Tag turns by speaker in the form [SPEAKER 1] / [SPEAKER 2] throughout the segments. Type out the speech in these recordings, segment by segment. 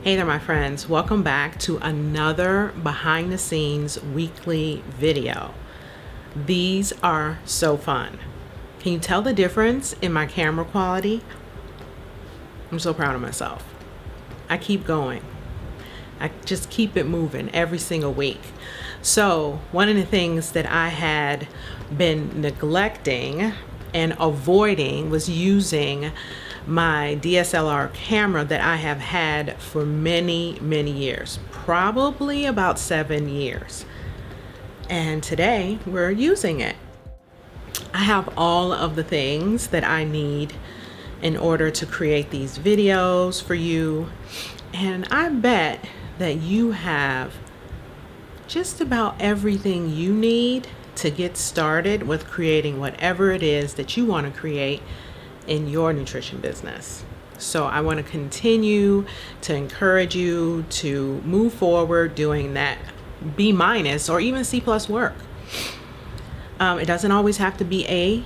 [SPEAKER 1] Hey there, my friends. Welcome back to another behind the scenes weekly video. These are so fun. Can you tell the difference in my camera quality? I'm so proud of myself. I keep going. I just keep it moving every single week. So one of the things that I had been neglecting and avoiding was using my DSLR camera that I have had for many years, probably about 7 years. And today we're using it. I have all of the things that I need in order to create these videos for you. And I bet that you have just about everything you need to get started with creating whatever it is that you want to create in your nutrition business. So I want to continue to encourage you to move forward doing that B- or even C+ work. It doesn't always have to be A+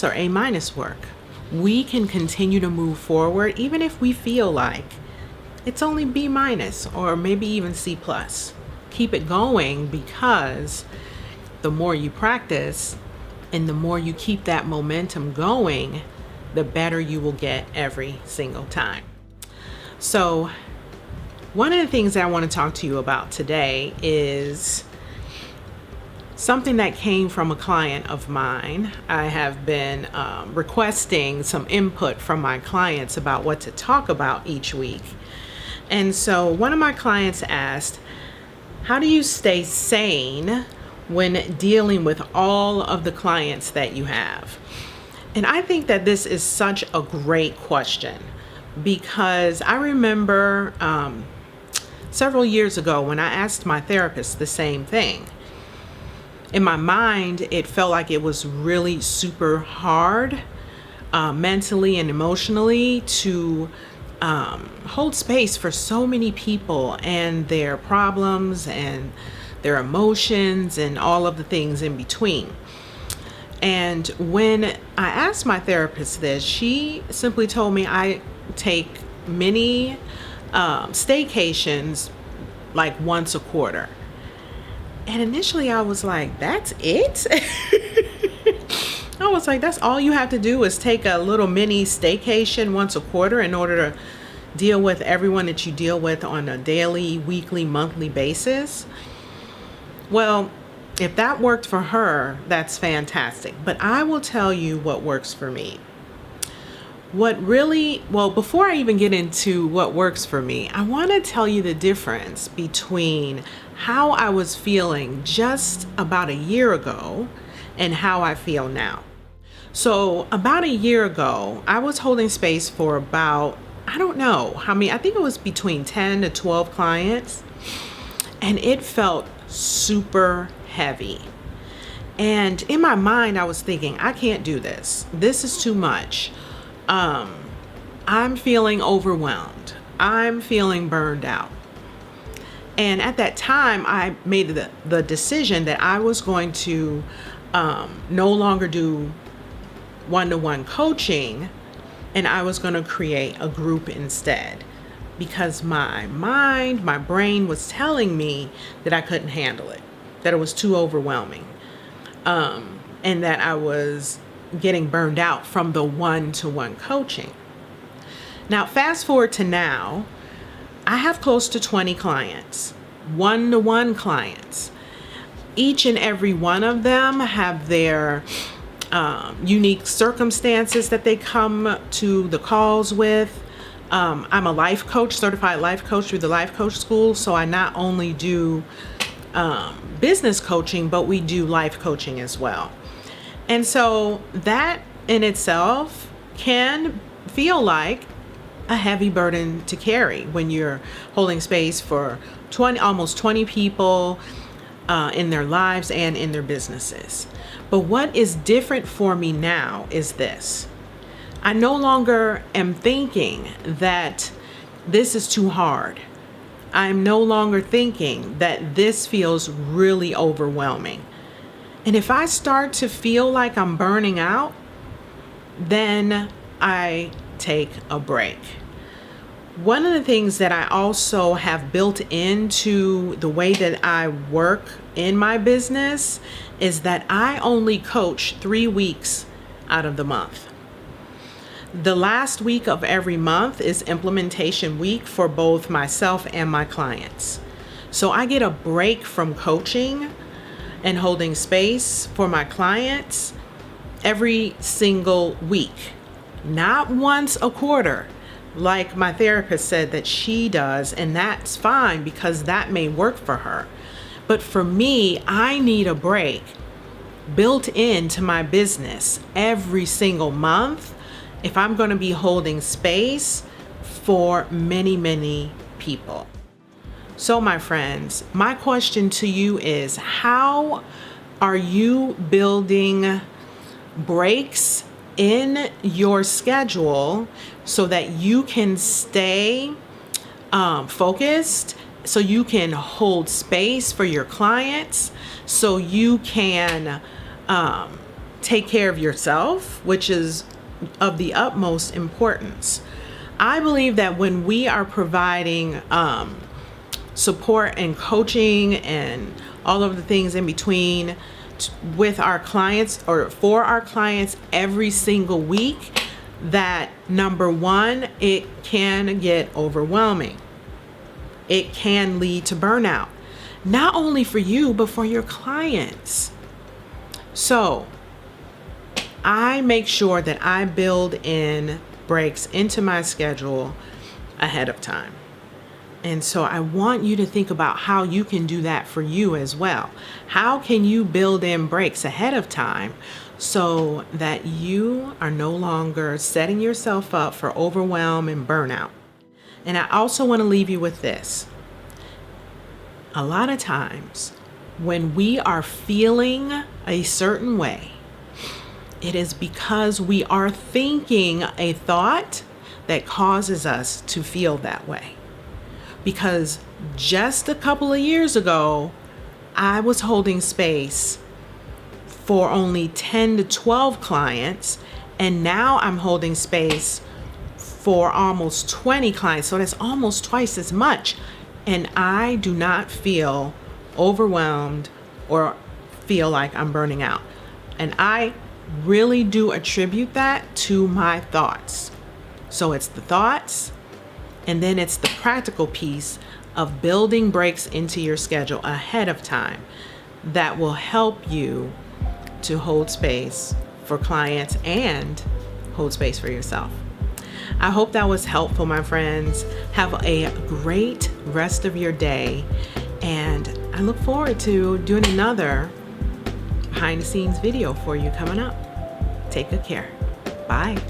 [SPEAKER 1] or A- work. We can continue to move forward even if we feel like it's only B- or maybe even C+. Keep it going, because the more you practice and the more you keep that momentum going, the better you will get every single time. So one of the things that I want to talk to you about today is something that came from a client of mine. I have been requesting some input from my clients about what to talk about each week. And so one of my clients asked, how do you stay sane when dealing with all of the clients that you have? And I think that this is such a great question, because I remember several years ago when I asked my therapist the same thing. In my mind, it felt like it was really super hard mentally and emotionally to hold space for so many people and their problems and their emotions and all of the things in between. And when I asked my therapist this, she simply told me I take many staycations like once a quarter. And initially I was like, that's it? I was like, that's all you have to do is take a little mini staycation once a quarter in order to deal with everyone that you deal with on a daily, weekly, monthly basis? Well, if that worked for her, that's fantastic. But I will tell you what works for me. Before I even get into what works for me, I want to tell you the difference between how I was feeling just about a year ago and how I feel now. So about a year ago, I was holding space for about, I don't know how many, I think it was between 10 to 12 clients. And it felt super heavy. And in my mind, I was thinking, I can't do this. This is too much. I'm feeling overwhelmed. I'm feeling burned out. And at that time, I made the decision that I was going to no longer do one-to-one coaching, and I was going to create a group instead, because my mind, my brain was telling me that I couldn't handle it, that it was too overwhelming, and that I was getting burned out from the one-to-one coaching. Now, fast forward to now, I have close to 20 clients, one-to-one clients. Each and every one of them have their unique circumstances that they come to the calls with. I'm a life coach, certified life coach through the Life Coach School. So I not only do business coaching, but we do life coaching as well. And so that in itself can feel like a heavy burden to carry when you're holding space for almost 20 people in their lives and in their businesses. But what is different for me now is this. I no longer am thinking that this is too hard. I'm no longer thinking that this feels really overwhelming. And if I start to feel like I'm burning out, then I take a break. One of the things that I also have built into the way that I work in my business is that I only coach 3 weeks out of the month. The last week of every month is implementation week for both myself and my clients. So I get a break from coaching and holding space for my clients every single week, not once a quarter, like my therapist said that she does, and that's fine because that may work for her. But for me, I need a break built into my business every single month if I'm going to be holding space for many, many people. So my friends, my question to you is, how are you building breaks in your schedule so that you can stay focused, so you can hold space for your clients, so you can take care of yourself, which is of the utmost importance. I believe that when we are providing support and coaching and all of the things in between with our clients or for our clients every single week, that number one, it can get overwhelming. It can lead to burnout, not only for you, but for your clients. So I make sure that I build in breaks into my schedule ahead of time. And so I want you to think about how you can do that for you as well. How can you build in breaks ahead of time so that you are no longer setting yourself up for overwhelm and burnout? And I also want to leave you with this. A lot of times when we are feeling a certain way, it is because we are thinking a thought that causes us to feel that way. Because just a couple of years ago, I was holding space for only 10 to 12 clients, and now I'm holding space for almost 20 clients. So that's almost twice as much. And I do not feel overwhelmed or feel like I'm burning out. And I really do attribute that to my thoughts. So it's the thoughts, and then it's the practical piece of building breaks into your schedule ahead of time that will help you to hold space for clients and hold space for yourself. I hope that was helpful, my friends. Have a great rest of your day, and I look forward to doing another behind the scenes video for you coming up. Take good care. Bye.